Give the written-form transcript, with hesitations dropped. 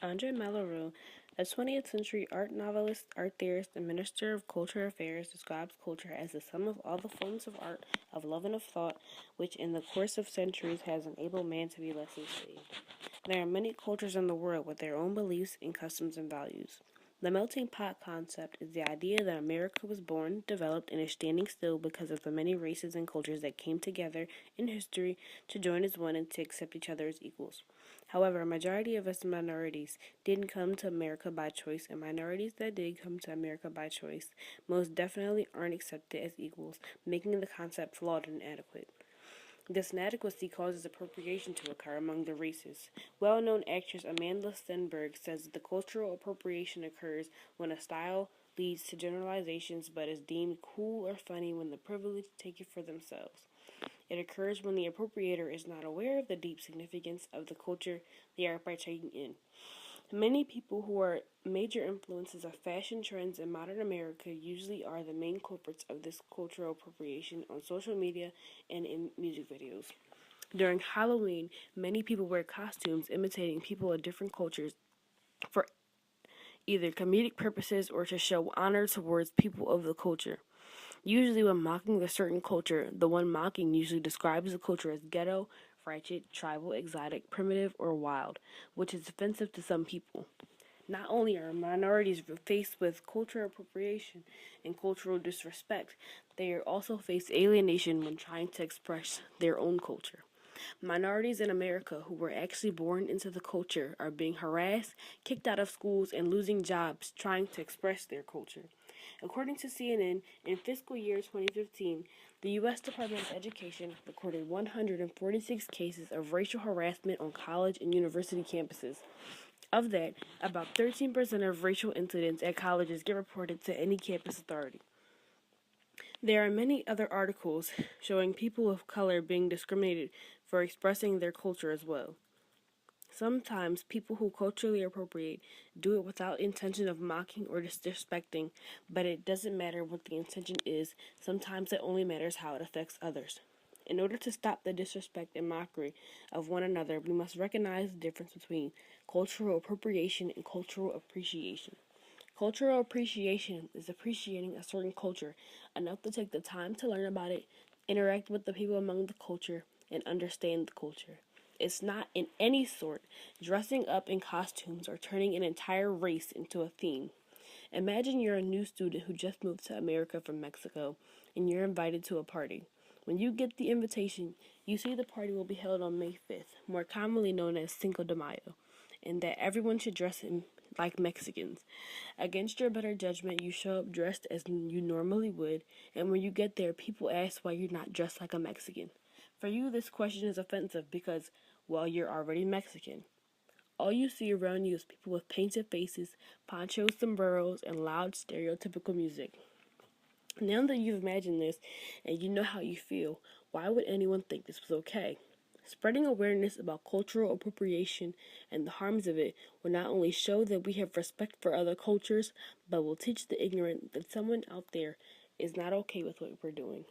Andre Malraux, a 20th century art novelist, art theorist, and minister of cultural affairs, describes culture as the sum of all the forms of art, of love, and of thought, which in the course of centuries has enabled man to be less enslaved. There are many cultures in the world with their own beliefs and customs and values. The melting pot concept is the idea that America was born, developed, and is standing still because of the many races and cultures that came together in history to join as one and to accept each other as equals. However, a majority of us minorities didn't come to America by choice, and minorities that did come to America by choice most definitely aren't accepted as equals, making the concept flawed and inadequate. This inadequacy causes appropriation to occur among the races. Well-known actress Amanda Stenberg says that the cultural appropriation occurs when a style leads to generalizations but is deemed cool or funny when the privileged take it for themselves. It occurs when the appropriator is not aware of the deep significance of the culture they are partaking in. Many people who are major influences of fashion trends in modern America usually are the main culprits of this cultural appropriation on social media and in music videos. During Halloween, many people wear costumes imitating people of different cultures for either comedic purposes or to show honor towards people of the culture. Usually, when mocking a certain culture, the one mocking usually describes the culture as ghetto, ratchet, tribal, exotic, primitive, or wild, which is offensive to some people. Not only are minorities faced with cultural appropriation and cultural disrespect, they are also face alienation when trying to express their own culture. Minorities in America who were actually born into the culture are being harassed, kicked out of schools, and losing jobs trying to express their culture. According to CNN, in fiscal year 2015, the U.S. Department of Education recorded 146 cases of racial harassment on college and university campuses. Of that, about 13% of racial incidents at colleges get reported to any campus authority. There are many other articles showing people of color being discriminated for expressing their culture as well. Sometimes people who culturally appropriate do it without intention of mocking or disrespecting, but it doesn't matter what the intention is. Sometimes it only matters how it affects others. In order to stop the disrespect and mockery of one another, we must recognize the difference between cultural appropriation and cultural appreciation. Cultural appreciation is appreciating a certain culture enough to take the time to learn about it, interact with the people among the culture, and understand the culture. It's not in any sort dressing up in costumes or turning an entire race into a theme. Imagine you're a new student who just moved to America from Mexico and you're invited to a party. When you get the invitation, you see the party will be held on May 5th, more commonly known as Cinco de Mayo, and that everyone should dress in like Mexicans. Against your better judgment, you show up dressed as you normally would, and when you get there, people ask why you're not dressed like a Mexican. For you, this question is offensive because, well, you're already Mexican. All you see around you is people with painted faces, ponchos, sombreros, and loud stereotypical music. Now that you've imagined this and you know how you feel, why would anyone think this was okay? Spreading awareness about cultural appropriation and the harms of it will not only show that we have respect for other cultures, but will teach the ignorant that someone out there is not okay with what we're doing.